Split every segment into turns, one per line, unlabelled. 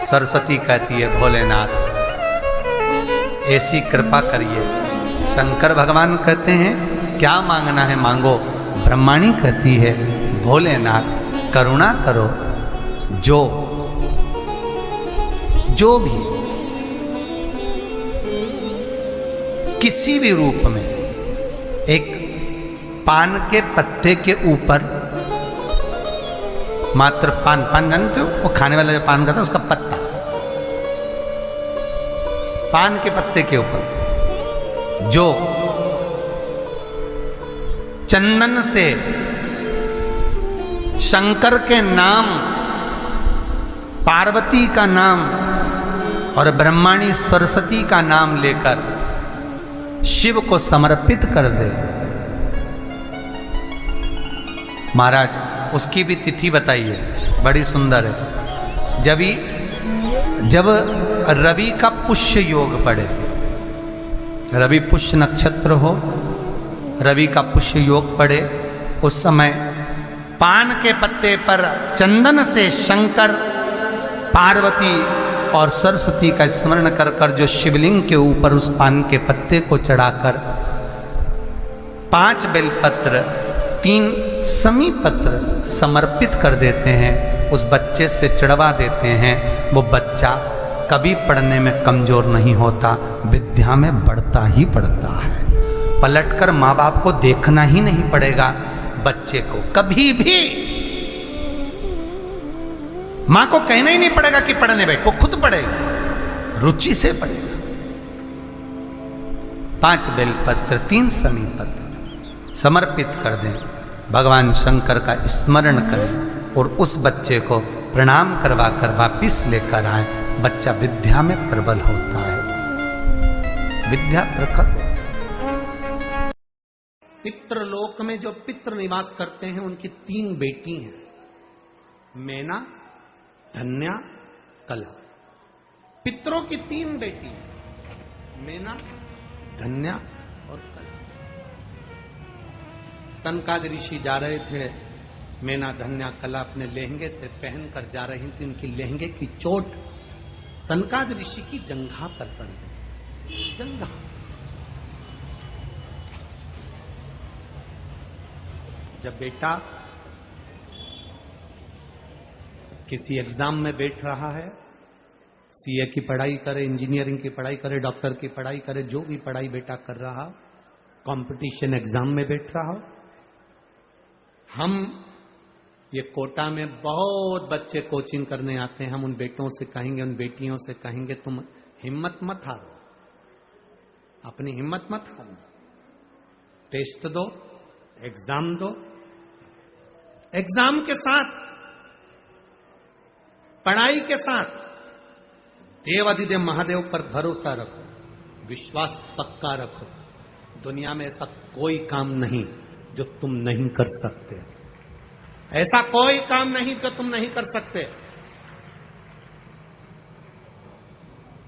सरस्वती कहती है भोलेनाथ ऐसी कृपा करिए। शंकर भगवान कहते हैं क्या मांगना है मांगो। ब्रह्माणी कहती है भोलेनाथ करुणा करो। जो भी किसी भी रूप में एक पान के पत्ते के ऊपर मात्र पान जानते हो, वो खाने वाला जो पान खाता है उसका पत्ता, पान के पत्ते के ऊपर जो चंदन से शंकर के नाम, पार्वती का नाम और ब्रह्माणी सरस्वती का नाम लेकर शिव को समर्पित कर दे, महाराज उसकी भी तिथि बताइए, बड़ी सुंदर है। जब रवि का पुष्य योग पड़े, रवि पुष्य नक्षत्र हो, रवि का पुष्य योग पड़े, उस समय पान के पत्ते पर चंदन से शंकर, पार्वती और सरस्वती का स्मरण कर कर जो शिवलिंग के ऊपर उस पान के पत्ते को चढ़ाकर 5 बेलपत्र 3 समी पत्र समर्पित कर देते हैं, उस बच्चे से चढ़वा देते हैं, वो बच्चा कभी पढ़ने में कमजोर नहीं होता, विद्या में बढ़ता ही बढ़ता है। पलटकर माँ बाप को देखना ही नहीं पड़ेगा, बच्चे को कभी भी मां को कहना ही नहीं पड़ेगा कि पढ़ने बैठ, वो खुद पढ़ेगा, रुचि से पढ़ेगा। 5 बेलपत्र 3 समी पत्र समर्पित कर दें, भगवान शंकर का स्मरण करें और उस बच्चे को प्रणाम करवा कर वापिस लेकर आए। बच्चा विद्या में प्रबल होता है, विद्या प्रखर। पितृलोक में जो पितृ निवास करते हैं उनकी 3 बेटी हैं, मैना, धन्या, कला। पितरों की 3 बेटी हैं, मैना, धन्या और कला। सनकादिक ऋषि जा रहे थे, मैना, धन्या, कला अपने लहंगे से पहनकर जा रही थी, उनकी लहंगे की चोट सनकादिक ऋषि की जंघा पर पड़ गई। जंघा जब बेटा किसी एग्जाम में बैठ रहा है, सीए की पढ़ाई करे, इंजीनियरिंग की पढ़ाई करे, डॉक्टर की पढ़ाई करे, जो भी पढ़ाई बेटा कर रहा, कंपटीशन एग्जाम में बैठ रहा हो, हम ये कोटा में बहुत बच्चे कोचिंग करने आते हैं, हम उन बेटों से कहेंगे, उन बेटियों से कहेंगे तुम हिम्मत मत हारो, अपनी हिम्मत मत हारो, टेस्ट दो, एग्जाम दो, एग्जाम के साथ, पढ़ाई के साथ देवाधिदेव महादेव पर भरोसा रखो, विश्वास पक्का रखो। दुनिया में ऐसा कोई काम नहीं जो तुम नहीं कर सकते, ऐसा कोई काम नहीं जो तुम नहीं कर सकते।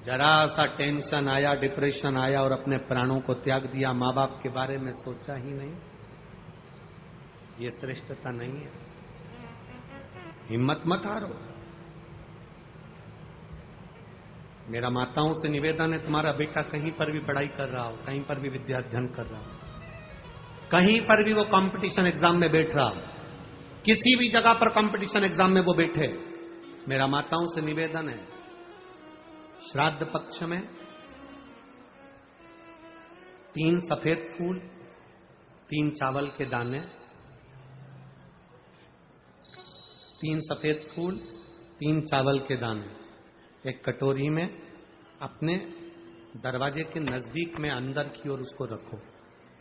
जरा सा टेंशन आया, डिप्रेशन आया और अपने प्राणों को त्याग दिया, मां बाप के बारे में सोचा ही नहीं, ये श्रेष्ठता नहीं है। हिम्मत मत हारो। मेरा माताओं से निवेदन है, तुम्हारा बेटा कहीं पर भी पढ़ाई कर रहा हो, कहीं पर भी विद्या अध्ययन कर रहा हो, कहीं पर भी वो कंपटीशन एग्जाम में बैठ रहा हो, किसी भी जगह पर कंपटीशन एग्जाम में वो बैठे, मेरा माताओं से निवेदन है, श्राद्ध पक्ष में 3 सफेद फूल, 3 चावल के दाने, 3 सफेद फूल, 3 चावल के दाने एक कटोरी में अपने दरवाजे के नजदीक में अंदर की ओर उसको रखो।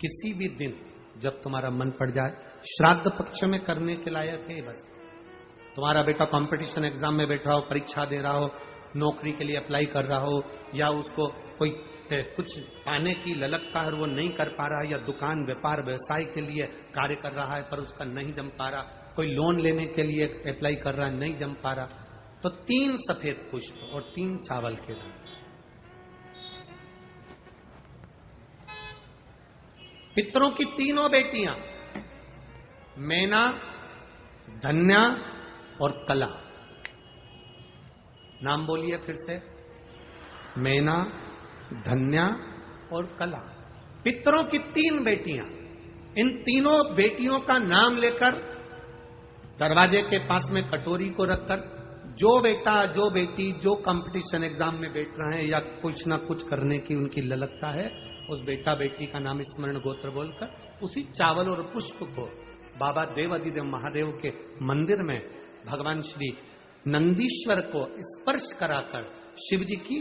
किसी भी दिन जब तुम्हारा मन पड़ जाए, श्राद्ध पक्ष में करने के लायक है। बस तुम्हारा बेटा कंपटीशन एग्जाम में बैठ रहा हो, परीक्षा दे रहा हो, नौकरी के लिए अप्लाई कर रहा हो, या उसको कोई कुछ पाने की ललकता है और वो नहीं कर पा रहा है, या दुकान व्यापार व्यवसाय के लिए कार्य कर रहा है पर उसका नहीं जम पा रहा, कोई लोन लेने के लिए अप्लाई कर रहा है, नहीं जम पा रहा, तो 3 सफेद पुष्प और 3 चावल के दाने। पितरों की 3 बेटियां मैना, धन्या और कला, नाम बोलिए फिर से। मैना, धन्या और कला। पितरों की 3 बेटियां। इन तीनों बेटियों का नाम लेकर दरवाजे के पास में कटोरी को रखकर जो बेटा जो बेटी जो कंपटीशन एग्जाम में बैठ रहे हैं या कुछ ना कुछ करने की उनकी ललकता है, उस बेटा बेटी का नाम स्मरण गोत्र बोलकर उसी चावल और पुष्प को बाबा देवाधिदेव महादेव के मंदिर में भगवान श्री नंदीश्वर को स्पर्श कराकर शिव जी की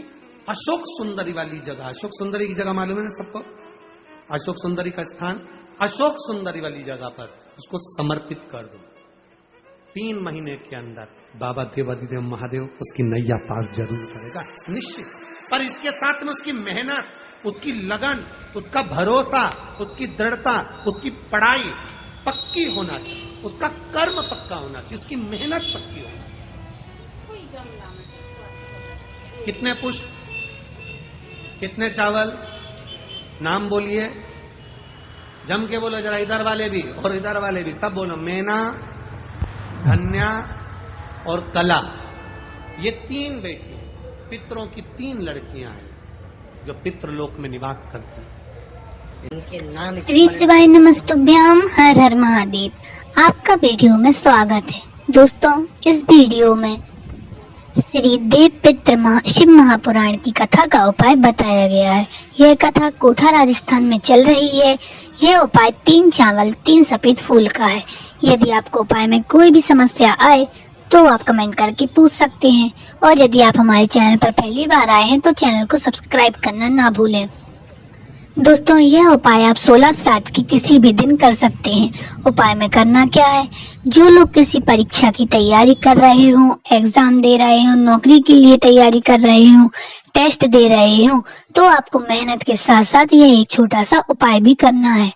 अशोक सुंदरी वाली जगह, अशोक सुंदरी की जगह मालूम है ना सबको, अशोक सुंदरी का स्थान, अशोक सुंदरी वाली जगह पर उसको समर्पित कर दो। 3 महीने के अंदर बाबा देवाधिदेव महादेव उसकी नैया पार जरूर करेगा, निश्चित। पर इसके साथ में उसकी मेहनत, उसकी लगन, उसका भरोसा, उसकी दृढ़ता, उसकी पढ़ाई पक्की होना चाहिए, उसका कर्म पक्का होना चाहिए, उसकी मेहनत पक्की होना चाहिए। कितने पुष्प, कितने चावल, नाम बोलिए, जम के बोलो जरा, इधर वाले भी और इधर वाले भी सब बोलो। मैना, धन्या और कला, ये 3 बेटी पितरों की 3 लड़कियां हैं जो पितृलोक में निवास करती हैं।
श्री शिवाय नमस्तुभ्याम, हर हर महादेव। आपका वीडियो में स्वागत है। दोस्तों, इस वीडियो में श्री देव पितृ शिव महापुराण की कथा का उपाय बताया गया है। यह कथा कोठा राजस्थान में चल रही है। यह उपाय 3 चावल 3 सफेद फूल का है। यदि आपको उपाय में कोई भी समस्या आए तो आप कमेंट करके पूछ सकते हैं, और यदि आप हमारे चैनल पर पहली बार आए हैं तो चैनल को सब्सक्राइब करना ना भूलें। दोस्तों, यह उपाय आप 16 श्राद्ध की किसी भी दिन कर सकते हैं। उपाय में करना क्या है, जो लोग किसी परीक्षा की तैयारी कर रहे हों, एग्जाम दे रहे हों, नौकरी के लिए तैयारी कर रहे हों, टेस्ट दे रहे हों, तो आपको मेहनत के साथ साथ यह एक छोटा सा उपाय भी करना है।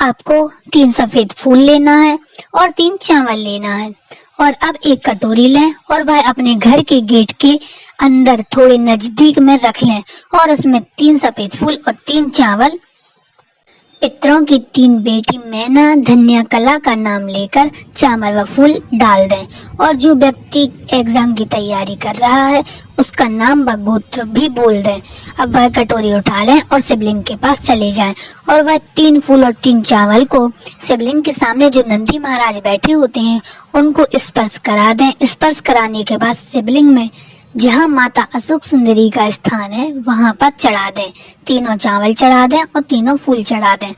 आपको 3 सफेद फूल लेना है और 3 चावल लेना है, और अब एक कटोरी लें और वह अपने घर के गेट के अंदर थोड़े नजदीक में रख लें, और उसमें 3 सफेद फूल और 3 चावल पितरों की 3 बेटी मैना, धन्या, कला का नाम लेकर चावल व फूल डाल दें। और जो व्यक्ति एग्जाम की तैयारी कर रहा है उसका नाम व गोत्र भी बोल दें। अब वह कटोरी उठा लें और शिवलिंग के पास चले जाएं, और वह 3 फूल और 3 चावल को शिवलिंग के सामने जो नंदी महाराज बैठे होते हैं उनको स्पर्श करा दें। स्पर्श कराने के बाद शिवलिंग में जहाँ माता अशोक सुंदरी का स्थान है वहाँ पर चढ़ा दें। 3 चावल चढ़ा दें और 3 फूल चढ़ा दें।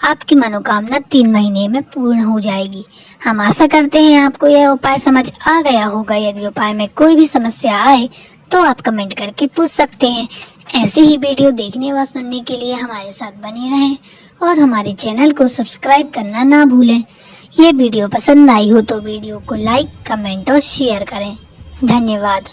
आपकी मनोकामना 3 महीने में पूर्ण हो जाएगी। हम आशा करते हैं आपको यह उपाय समझ आ गया होगा। यदि उपाय में कोई भी समस्या आए तो आप कमेंट करके पूछ सकते हैं। ऐसे ही वीडियो देखने व सुनने के लिए हमारे साथ बने रहें और हमारे चैनल को सब्सक्राइब करना ना भूलें। ये वीडियो पसंद आई हो तो वीडियो को लाइक, कमेंट और शेयर करें। धन्यवाद।